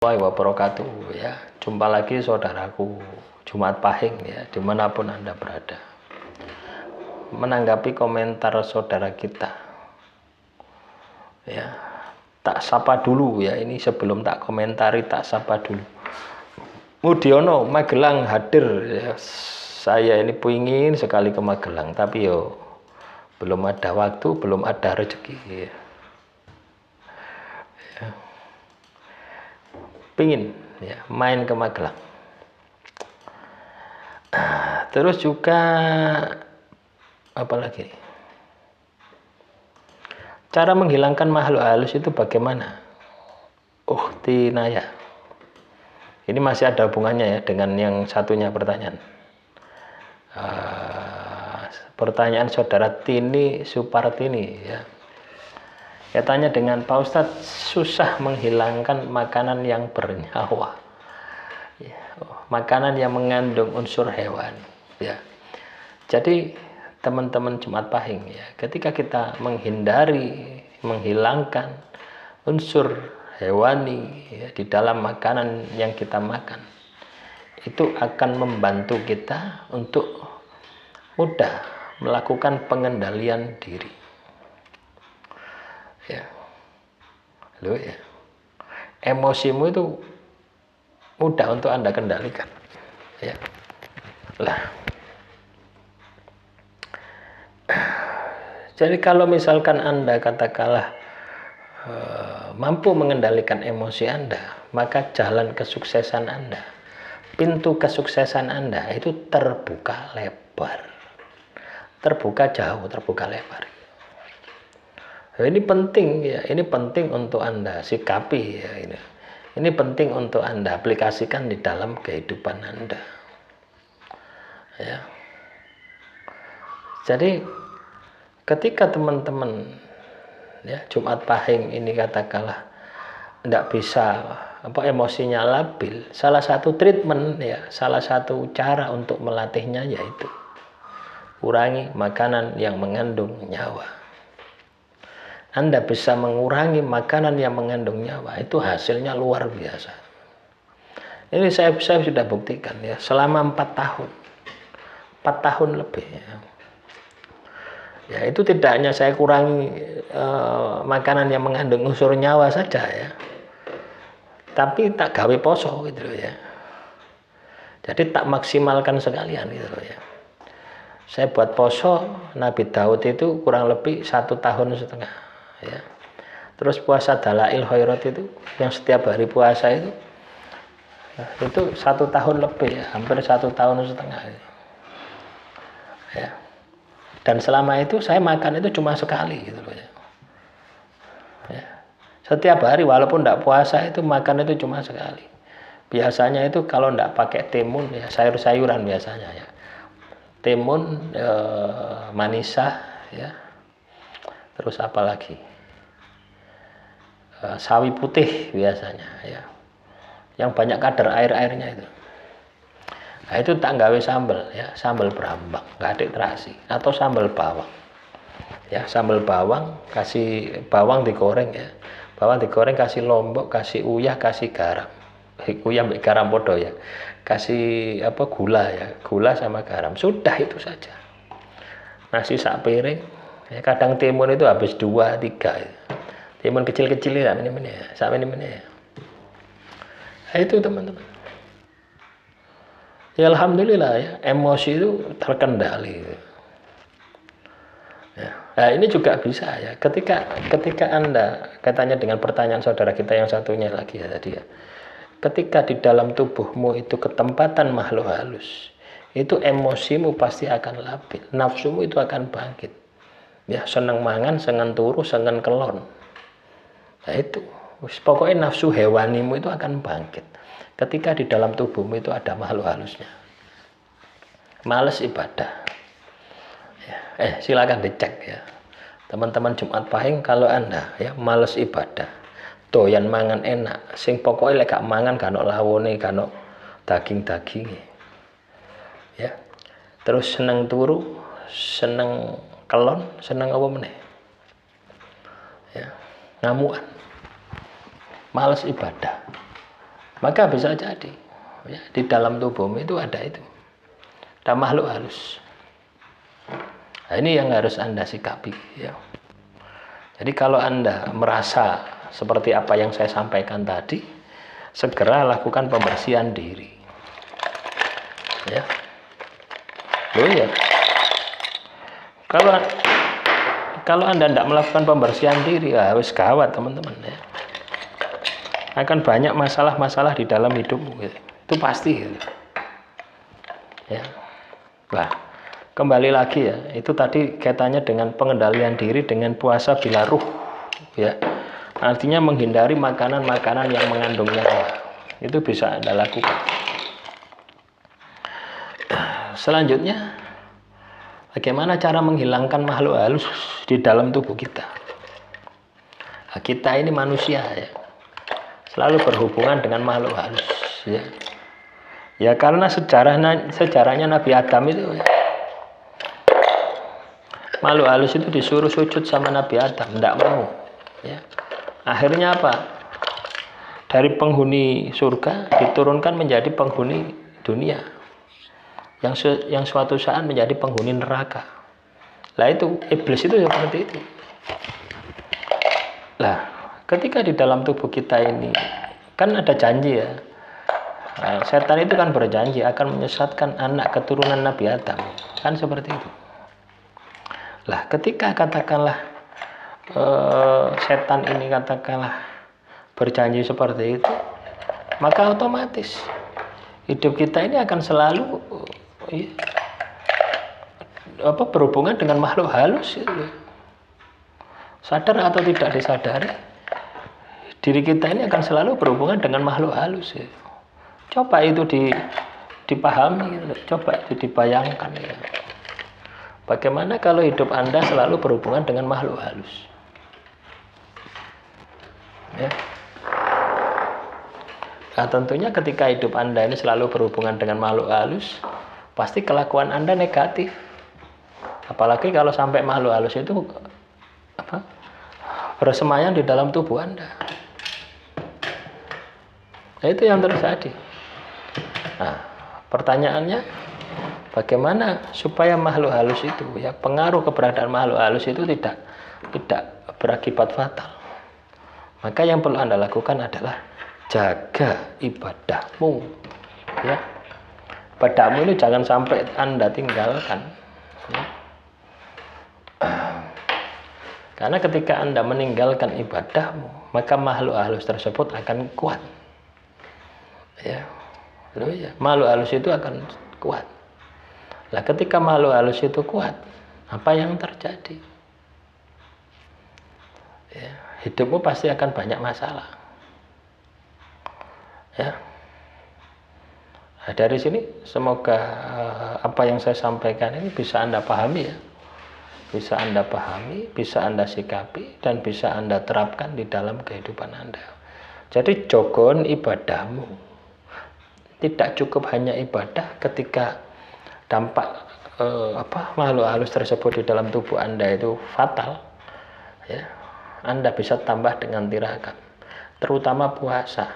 Wabarakatuh ya. Jumpa lagi saudaraku Jumat Pahing ya, dimanapun Anda berada. Menanggapi komentar saudara kita ya, tak sapa dulu ya, ini sebelum tak komentari tak sapa dulu. Mudiono Magelang hadir ya. Saya ini pingin sekali ke Magelang, tapi yo belum ada waktu, belum ada rezeki ya. Pingin ya main ke Magelang. Terus juga apalagi, cara menghilangkan makhluk halus itu bagaimana? Tinaya, ini masih ada hubungannya ya dengan yang satunya pertanyaan. Pertanyaan saudara Tini Supartini ya. Ya, tanya dengan Pak Ustadz, susah menghilangkan makanan yang bernyawa ya, makanan yang mengandung unsur hewan ya. Jadi teman-teman Jumat Pahing ya, ketika kita menghilangkan unsur hewani ya, di dalam makanan yang kita makan, itu akan membantu kita untuk mudah melakukan pengendalian diri ya. Loh ya, emosimu itu mudah untuk Anda kendalikan ya. Jadi kalau misalkan Anda katakanlah mampu mengendalikan emosi Anda, maka jalan kesuksesan Anda, pintu kesuksesan Anda itu terbuka lebar, terbuka jauh, terbuka lebar. Ini penting ya, ini penting untuk Anda sikapi ya, ini penting untuk Anda aplikasikan di dalam kehidupan Anda ya. Jadi ketika teman-teman ya Jumat Pahing ini katakanlah tidak bisa emosinya labil, salah satu treatment ya, salah satu cara untuk melatihnya yaitu kurangi makanan yang mengandung nyawa. Anda bisa mengurangi makanan yang mengandung nyawa, itu hasilnya luar biasa. Ini saya sudah buktikan ya, selama 4 tahun lebih ya. Ya, itu tidak hanya saya kurangi makanan yang mengandung unsur nyawa saja ya, tapi tak gawe poso gitu loh ya. Jadi tak maksimalkan sekalian gitu loh ya. Saya buat poso Nabi Daud itu kurang lebih 1,5 tahun ya. Terus puasa Dalail Khairat itu yang setiap hari puasa itu 1 tahun lebih ya, hampir 1,5 tahun ya. Dan selama itu saya makan itu cuma sekali gitu loh ya. Ya. Setiap hari walaupun tidak puasa itu makan itu cuma sekali. Biasanya itu kalau tidak pakai timun ya, sayur-sayuran biasanya ya. Timun, manisa ya. Terus apa lagi? Sawi putih biasanya ya. Yang banyak kadar air-airnya itu. Nah, itu tak gawe sambal ya, sambal berambang, nggak ada terasi, atau sambal bawang. Ya, sambal bawang, kasih bawang digoreng ya. Bawang digoreng kasih lombok, kasih uyah, kasih garam. Uyah sampai garam podo ya. Kasih gula ya, gula sama garam. Sudah itu saja. Nasi sak piring. Ya, kadang timun itu habis 2, 3 ya. Timun kecil-kecil ya, ini ya, sak ini ya. Nah, itu teman-teman. Ya alhamdulillah ya, emosi itu terkendali. Ya. Nah, ini juga bisa ya. Ketika Anda katanya dengan pertanyaan saudara kita yang satunya lagi ya tadi ya. Ketika di dalam tubuhmu itu ketempatan makhluk halus, itu emosimu pasti akan labil, nafsumu itu akan bangkit. Ya, seneng mangan, seneng turu, seneng kelon. Nah itu, pokoknya nafsu hewanimu itu akan bangkit. Ketika di dalam tubuhmu itu ada makhluk halusnya. Males ibadah. Ya, silakan dicek ya. Teman-teman Jumat Pahing, kalau Anda ya males ibadah, doyan mangan enak, sing pokoknya lek gak mangan gak ono lawone, gak ono daging-daging. Ya. Terus seneng turu, seneng kelon, seneng apa meneh? Ya. Ngamuan. Males ibadah. maka bisa jadi ya, di dalam tubuhmu itu ada makhluk halus. Nah, ini yang harus Anda sikapi ya. Jadi kalau Anda merasa seperti apa yang saya sampaikan tadi, segera lakukan pembersihan diri ya. Loh ya, kalau Anda tidak melakukan pembersihan diri, ya harus gawat teman-teman ya. Akan banyak masalah-masalah di dalam hidupmu gitu. Itu pasti gitu. Ya. Nah, kembali lagi ya, itu tadi kaitannya dengan pengendalian diri dengan puasa bila ruh ya. Artinya menghindari makanan-makanan yang mengandung nyawa. Itu bisa Anda lakukan. Selanjutnya, bagaimana cara menghilangkan makhluk halus di dalam tubuh kita? Nah, kita ini manusia ya, selalu berhubungan dengan makhluk halus ya. Ya karena sejarahnya Nabi Adam itu ya, makhluk halus itu disuruh sujud sama Nabi Adam, tidak mau ya. Akhirnya apa? Dari penghuni surga diturunkan menjadi penghuni dunia, yang suatu saat menjadi penghuni neraka. Lah itu iblis itu seperti itu. Lah ketika di dalam tubuh kita ini kan ada janji ya. Nah, setan itu kan berjanji akan menyesatkan anak keturunan Nabi Adam, kan seperti itu. Lah ketika katakanlah setan ini katakanlah berjanji seperti itu, maka otomatis hidup kita ini akan selalu berhubungan dengan makhluk halus itu. Sadar atau tidak disadari, diri kita ini akan selalu berhubungan dengan makhluk halus ya. Coba itu dipahami, coba itu dibayangkan ya. Bagaimana kalau hidup Anda selalu berhubungan dengan makhluk halus? Ya. Nah, tentunya ketika hidup Anda ini selalu berhubungan dengan makhluk halus, pasti kelakuan Anda negatif. Apalagi kalau sampai makhluk halus itu bersemayam di dalam tubuh Anda. Nah, itu yang terjadi. Nah, pertanyaannya, bagaimana supaya makhluk halus itu ya, pengaruh keberadaan makhluk halus itu tidak berakibat fatal? Maka yang perlu Anda lakukan adalah jaga ibadahmu ya. Ibadahmu ini jangan sampai Anda tinggalkan ya. Karena ketika Anda meninggalkan ibadahmu, maka makhluk halus tersebut akan kuat ya. Loh ya, makhluk halus itu akan kuat. Lah ketika makhluk halus itu kuat, apa yang terjadi? Ya, hidupmu pasti akan banyak masalah. Ya. Nah, dari sini semoga apa yang saya sampaikan ini bisa Anda pahami ya. Bisa Anda pahami, bisa Anda sikapi, dan bisa Anda terapkan di dalam kehidupan Anda. Jadi jogon ibadahmu. Tidak cukup hanya ibadah ketika dampak makhluk halus tersebut di dalam tubuh Anda itu fatal ya. Anda bisa tambah dengan tirakat, terutama puasa.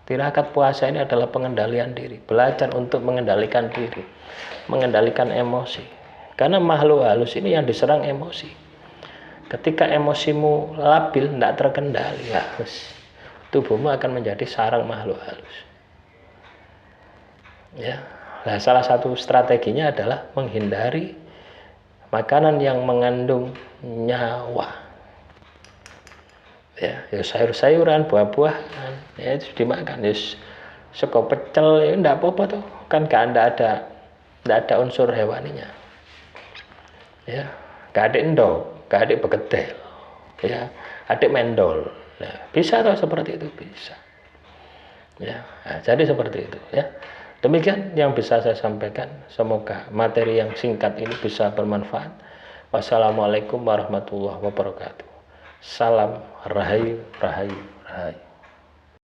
Tirakat puasa ini adalah pengendalian diri, belajar untuk mengendalikan diri, mengendalikan emosi. Karena makhluk halus ini yang diserang emosi. Ketika emosimu labil, tidak terkendali, ya, tubuhmu akan menjadi sarang makhluk halus. Ya, nah salah satu strateginya adalah menghindari makanan yang mengandung nyawa. Ya, sayur-sayuran, buah-buahan, ya itu dimakan. Ya, sego pecel, ya enggak apa-apa tuh, kan enggak ada unsur hewaninya. Ya, enggak ada endok, enggak ada begedel, ya, ada mendol. Nah, bisa tuh seperti itu bisa. Ya, nah, jadi seperti itu ya. Demikian yang bisa saya sampaikan. Semoga materi yang singkat ini bisa bermanfaat. Wassalamualaikum warahmatullahi wabarakatuh. Salam rahayu, rahayu, rahayu.